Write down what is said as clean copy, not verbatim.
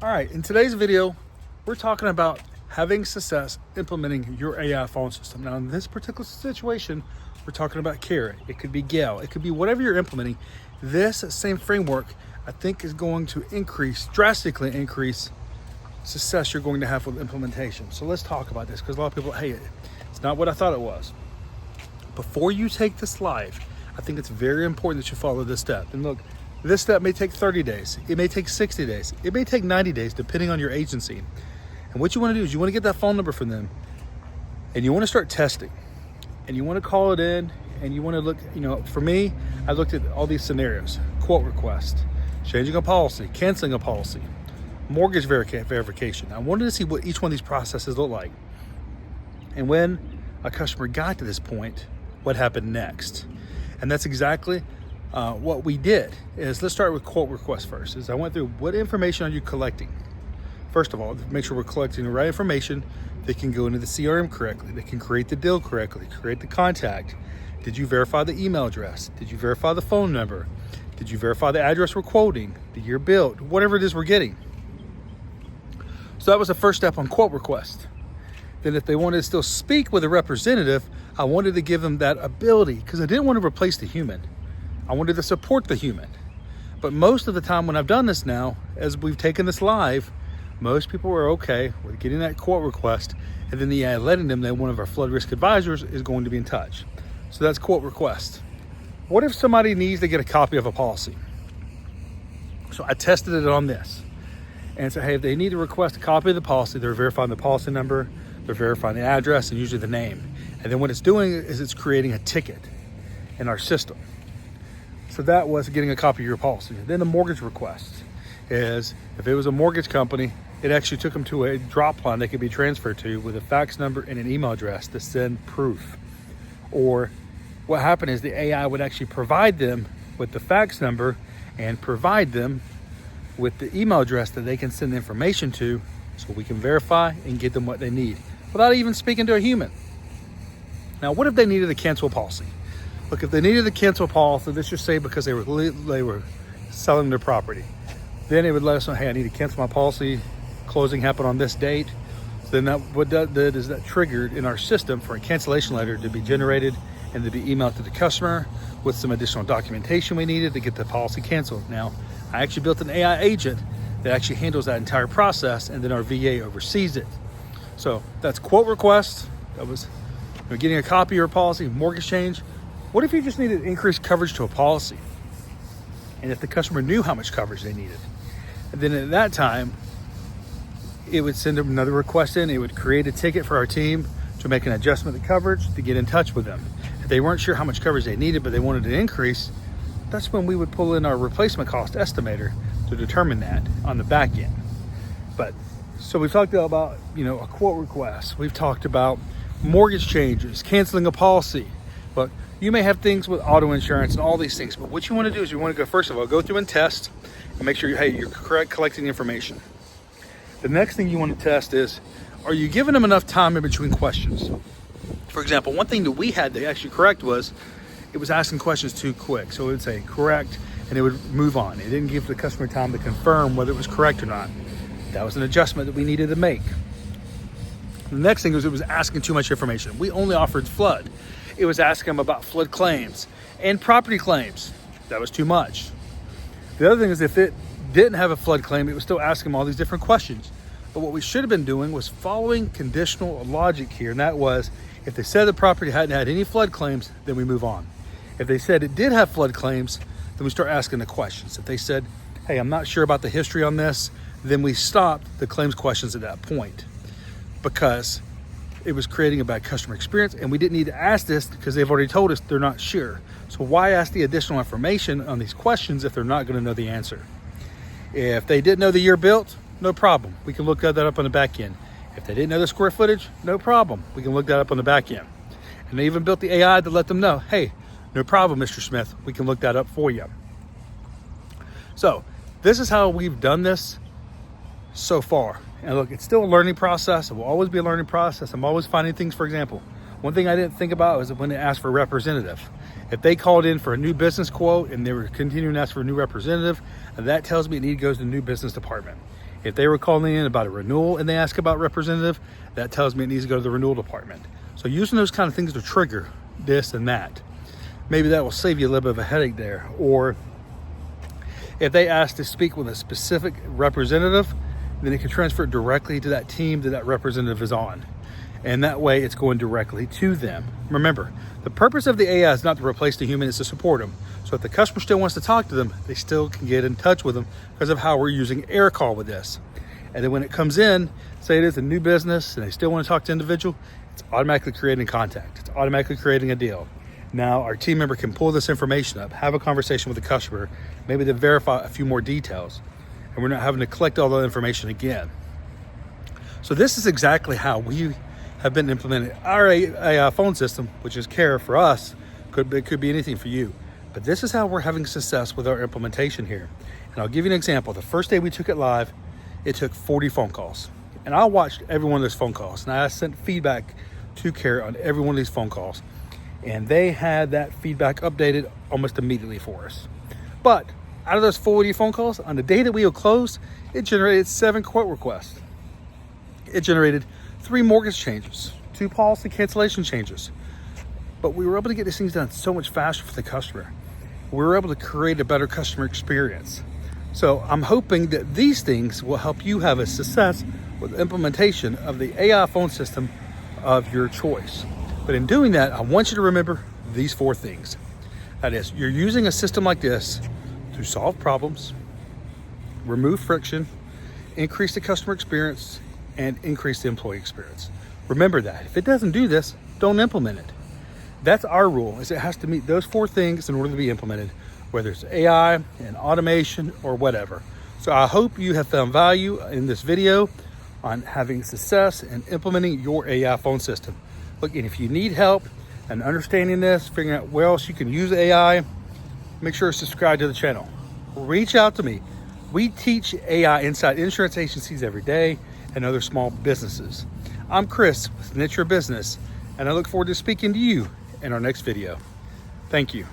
All right, in today's video, we're talking about having success implementing your AI phone system. Now, in this particular situation, we're talking about Carrot. It could be Gale. It could be whatever you're implementing. This same framework, I think, is going to drastically increase success you're going to have with implementation. So let's talk about this, because a lot of people, hey, it's not what I thought it was. Before you take this live, I think it's very important that you follow this step. And look, this step may take 30 days. It may take 60 days. It may take 90 days, depending on your agency. And what you want to do is you want to get that phone number from them, and you want to start testing. And you want to call it in, and you want to look, for me, I looked at all these scenarios: quote request, changing a policy, canceling a policy, mortgage verification. I wanted to see what each one of these processes look like. And when a customer got to this point, what happened next? And that's exactly what we did. Let's start with quote request first. I went through, what information are you collecting? First of all, make sure we're collecting the right information. They can go into the CRM correctly. They can create the deal correctly, create the contact. Did you verify the email address? Did you verify the phone number? Did you verify the address we're quoting, the year built, whatever it is we're getting? So that was the first step on quote request. Then if they wanted to still speak with a representative, I wanted to give them that ability, because I didn't want to replace the human. I wanted to support the human. But most of the time when I've done this now, as we've taken this live, most people are okay with getting that quote request, and then letting them know one of our flood risk advisors is going to be in touch. So that's quote request. What if somebody needs to get a copy of a policy? So I tested it on this and said, hey, if they need to request a copy of the policy, they're verifying the policy number, they're verifying the address, and usually the name. And then what it's doing is it's creating a ticket in our system. So that was getting a copy of your policy. Then the mortgage request is, if it was a mortgage company, it actually took them to a drop line they could be transferred to with a fax number and an email address to send proof. Or what happened is the AI would actually provide them with the fax number and provide them with the email address that they can send information to, so we can verify and get them what they need without even speaking to a human. Now, what if they needed to cancel a policy? Look, if they needed to cancel a policy, let's just say because they were selling their property, then it would let us know, hey, I need to cancel my policy. Closing happened on this date. So then that triggered in our system for a cancellation letter to be generated and to be emailed to the customer with some additional documentation we needed to get the policy canceled. Now, I actually built an AI agent that actually handles that entire process, and then our VA oversees it. So that's quote request. That was getting a copy of your policy, mortgage change. What if you just needed increased coverage to a policy? And if the customer knew how much coverage they needed, and then at that time, it would send them another request in. It would create a ticket for our team to make an adjustment to coverage, to get in touch with them. If they weren't sure how much coverage they needed, but they wanted to increase, that's when we would pull in our replacement cost estimator to determine that on the back end. But so we've talked about, a quote request. We've talked about mortgage changes, canceling a policy. But you may have things with auto insurance and all these things. But what you want to do is you want to go, first of all, go through and test and make sure you're correct collecting the information. The next thing you want to test is, are you giving them enough time in between questions? For example, one thing that we had to actually correct was, it was asking questions too quick. So it would say correct, and it would move on. It didn't give the customer time to confirm whether it was correct or not. That was an adjustment that we needed to make. The next thing was, it was asking too much information. We only offered flood. It was asking them about flood claims and property claims. That was too much. The other thing is, if it didn't have a flood claim, it was still asking them all these different questions. But what we should have been doing was following conditional logic here, and that was, if they said the property hadn't had any flood claims, then we move on. If they said it did have flood claims, then we start asking the questions. If they said, hey, I'm not sure about the history on this, then we stopped the claims questions at that point, because it was creating a bad customer experience, and we didn't need to ask this because they've already told us they're not sure. So why ask the additional information on these questions if they're not going to know the answer? If they didn't know the year built, no problem. We can look that up on the back end. If they didn't know the square footage, no problem. We can look that up on the back end. And they even built the AI to let them know, hey, no problem, Mr. Smith. We can look that up for you. So this is how we've done this so far. And look, it's still a learning process. It will always be a learning process. I'm always finding things. For example, one thing I didn't think about was when they asked for a representative. If they called in for a new business quote and they were continuing to ask for a new representative, that tells me it goes to the new business department. If they were calling in about a renewal and they ask about representative, that tells me it needs to go to the renewal department. So using those kind of things to trigger this and that, maybe that will save you a little bit of a headache there. Or if they ask to speak with a specific representative, then it can transfer directly to that team that that representative is on. And that way it's going directly to them. Remember, the purpose of the AI is not to replace the human, it's to support them. So if the customer still wants to talk to them, they still can get in touch with them because of how we're using AirCall with this. And then when it comes in, say it is a new business and they still want to talk to an individual, it's automatically creating contact. It's automatically creating a deal. Now our team member can pull this information up, have a conversation with the customer, maybe to verify a few more details, and we're not having to collect all the information again. So this is exactly how we have been implementing our AI phone system, which is Care for us. It could be anything for you. But this is how we're having success with our implementation here. And I'll give you an example. The first day we took it live, it took 40 phone calls. And I watched every one of those phone calls. And I sent feedback to Care on every one of these phone calls. And they had that feedback updated almost immediately for us. But out of those 40 phone calls, on the day that we were closed, it generated 7 quote requests. It generated 3 mortgage changes, 2 policy cancellation changes. But we were able to get these things done so much faster for the customer. We were able to create a better customer experience. So I'm hoping that these things will help you have a success with the implementation of the AI phone system of your choice. But in doing that, I want you to remember these 4 things. That is, you're using a system like this to solve problems, remove friction, increase the customer experience, and increase the employee experience. Remember that. If it doesn't do this, don't implement it. That's our rule, is it has to meet those 4 things in order to be implemented, whether it's AI and automation or whatever. So I hope you have found value in this video on having success in implementing your AI phone system. Look, and if you need help and understanding this, figuring out where else you can use AI, make sure to subscribe to the channel. Reach out to me. We teach AI inside insurance agencies every day and other small businesses. I'm Chris with Niche Your Business, and I look forward to speaking to you in our next video. Thank you.